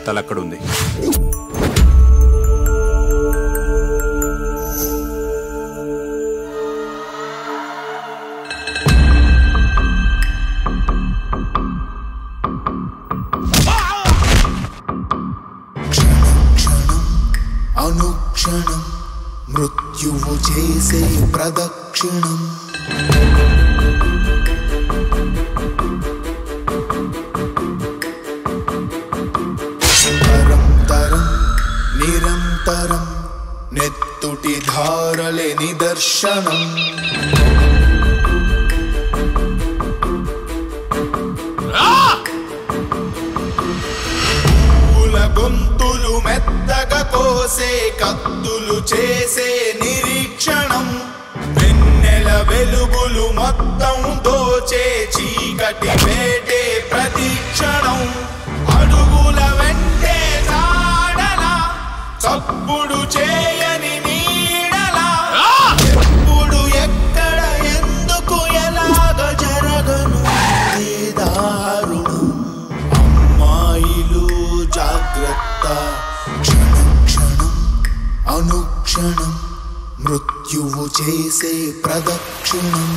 తల అక్కడుంది. అనుక్షణం మృత్యువు చేసే ప్రదక్షిణం. తరం తరం నిరంతరం నెత్తుటి ధారలే నిదర్శనం. గొంతులు మెత్తగా కోసే కత్తులు చేసే నిరీక్షణం. వెన్నెల వెలుగులు మొత్తం దోచే చీకటి వేటే ప్రతీక్షణం. అడుగుల వెంటే జాడలా చప్పుడు చేయని నీడలా ఎప్పుడు ఎక్కడ ఎందుకు ఎలాగ జరగను దారుణం. అమ్మాయిలు జాగ్రత్త, క్షణం క్షణం అనుక్షణం మృత్యువు చేసే ప్రదక్షిణం.